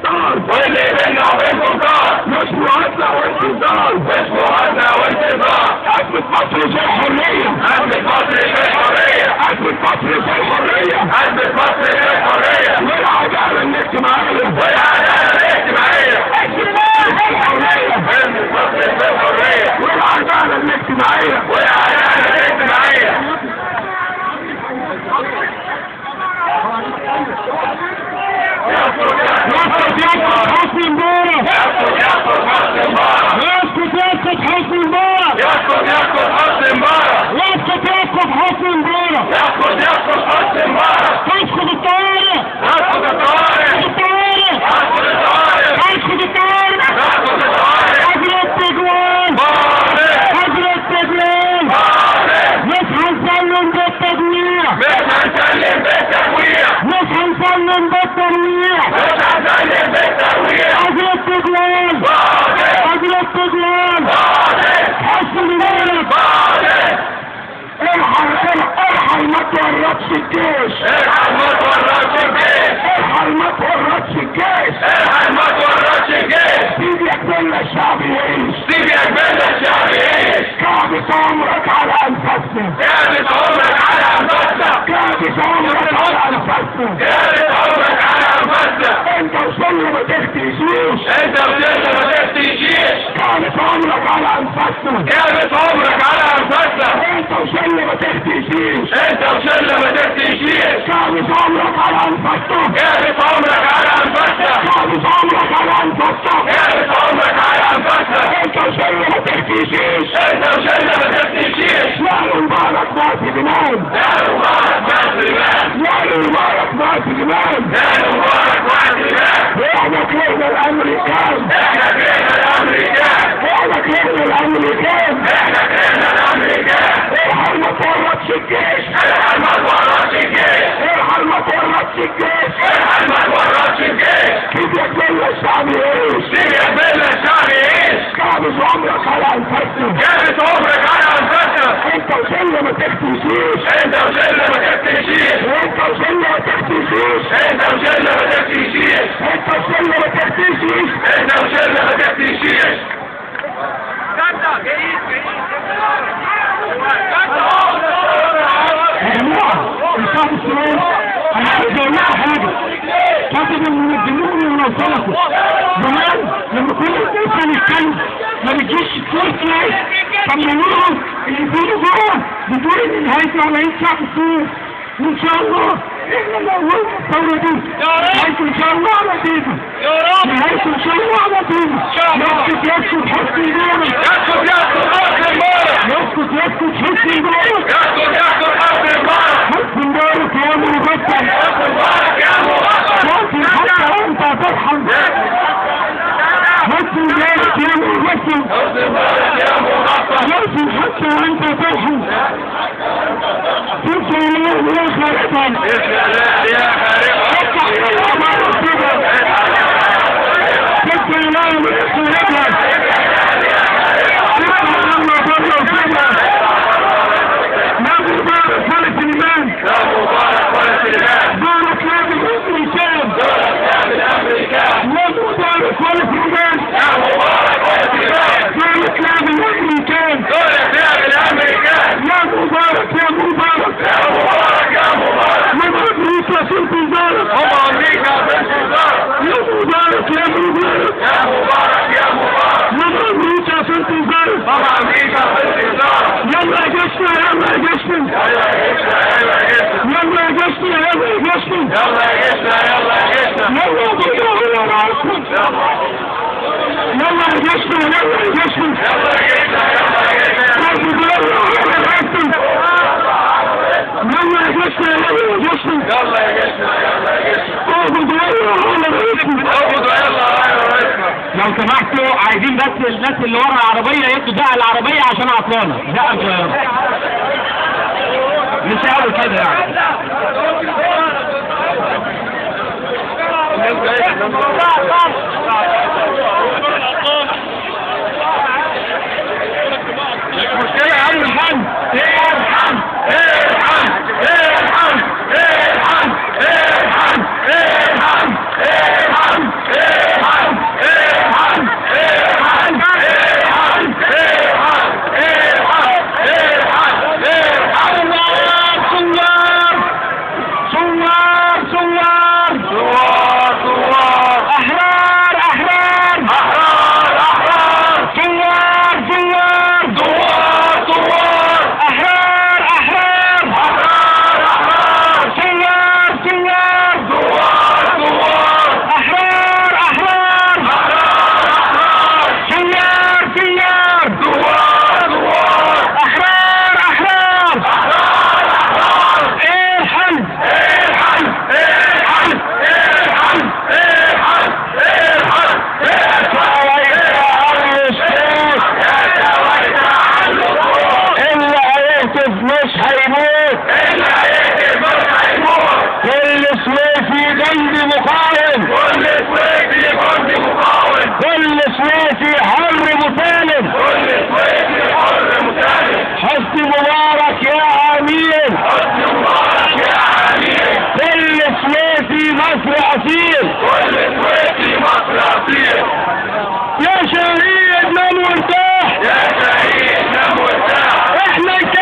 طار واللي بينا وبينكم طار مش مهادنة وانتظار مش مهادنة وانتظار أزمة مصر في الحرية أزمة مصر في الحرية أزمة مصر في الحرية أزمة مصر في الحرية والعدالة الاجتماعية والعدالة الاجتماعية أزمة مصر في الحرية والعدالة الاجتماعية والعدالة الاجتماعية يسقط حسني مبارك يسقط حسني مبارك يسقط حسني مبارك يسقط حسني مبارك يسقط حسني مبارك يسقط حسني مبارك تسقط الطوارئ تسقط الطوارئ تسقط الطوارئ تسقط الطوارئ تسقط الطوارئ حجر التجوال حجر التجوال مش هنسلم بالتجويع مش هنسلم بالتجويع مش هنسلم بالترويع مش هنسلم بالترويع حجر التجوال حجر التجوال حسني مبارك ارحل ما تورطش الجيش ارحل ما تورطش الجيش ارحل ما تورطش الجيش ارحل ما تورطش الجيش سيب يكبرنا الشعب يعيش سيب يكبرنا الشعب يعيش كابس عمرك على انفسنا كابس عمرك على انفسنا كابس عمرك على انفسنا كابس عمرك على انفسنا انت وصلنا ما تختشيش انت وصلنا ما تختشيش كابس عمرك على انفسنا كابس عمرك على انفسنا انت وصلنا ما تختشيش انت وصلنا ما تختشيش كابس عمرك على انفسنا كابس عمرك على انفسنا كابس عمرك على انفسنا كابس عمرك على انفسنا انت وصلنا ما تختشيش انت وصلنا ما تختشيش لا مبارك ما في جنان لا مبارك ما في جنان لا مبارك ما في جنان لا مبارك ما في جنان احنا كرهنا الامريكان احنا كرهنا الامريكان احنا كرهنا الامريكان احنا كرهنا الامريكان ارحل ما تورطش الجيش ارحل ما تورطش الجيش ارحل ما تورطش الجيش ارحل ما تورطش الجيش كيف يكبرنا الشعب يعيش سيب يقبلنا الشعب يعيش كابس عمرك على انفسنا كابس عمرك على انفسنا انت وصلنا ما تختشيش انت وصلنا ما تختشيش انت وصلنا ما تختشيش انت وصلنا ما تختشيش انت وصلنا ما تختشيش انت وصلنا ما تختشيش يا جماعة الشعب السوري انا عايز اقول لكم حاجة كاتب المنظمين اللي وصلكم زمان لما كل الناس يتكلم ما بتجيش السوري طمنوهم اللي بيقولوا جوه بتقول ان نهاية العملية الشعب السوري وان شاء الله احنا نقولنا الثورة دي نهاية ان شاء الله على دينا نهاية ان شاء الله على دينا يسكت حسني مبارك يسكت حسني مبارك يسكت حسني مبارك يسكت حسني مبارك حسني مبارك يا مغفل حسني مبارك يا مغفل لكن حتى انت ترحم حسني مبارك يا مغفل حسني مبارك يا مغفل لكن حتى انت ترحم تنسى الله يا خارقا بسم الله يا خارقا تفتح الله ما يصيبها تفتح الله ما يصيبها تفتح الله ما يصيبها يا مبارك ولا سليمان يا مبارك ولا سليمان بارك يا بالامريكان دولة الامريكان يا مبارك ولا سليمان يا مبارك ولا سليمان بارك يا بالامريكان دولة الامريكان يا مبارك يا مبارك يا مبارك يا مبارك من امريكا في انتظارك هم امريكا في انتظارك يا مبارك يا مبارك يا مبارك يا مبارك من امريكا في انتظارك هم امريكا في انتظارك يلا يا جشنا يلا يا جشنا يلا يا جسنا يلا يا جسنا يلا يا جشنا يلا يا جشنا يلا يا جسنا يلا يا جسنا يلا يا راسكم يلا يا جشنا يلا يا جشنا يلا يا جسنا يلا يا جسنا يلا يا جشنا يلا يا جشنا يلا يا جشنا يلا يا جسنا يلا يا جسنا اعبد يلا يا راسكم اعبدوا يلا يا رئيسنا لو سمحتوا عايزين بس الناس اللي ورا العربية يدوا دقة العربية عشان عطلانة دقة صغيرة مش قوي كده يعني المشكلة يا عم الحاج ارحم ارحم ارحم ارحم ارحم ارحم ارحم شهيد نام وارتاح. يا شهيد نام وارتاح. احنا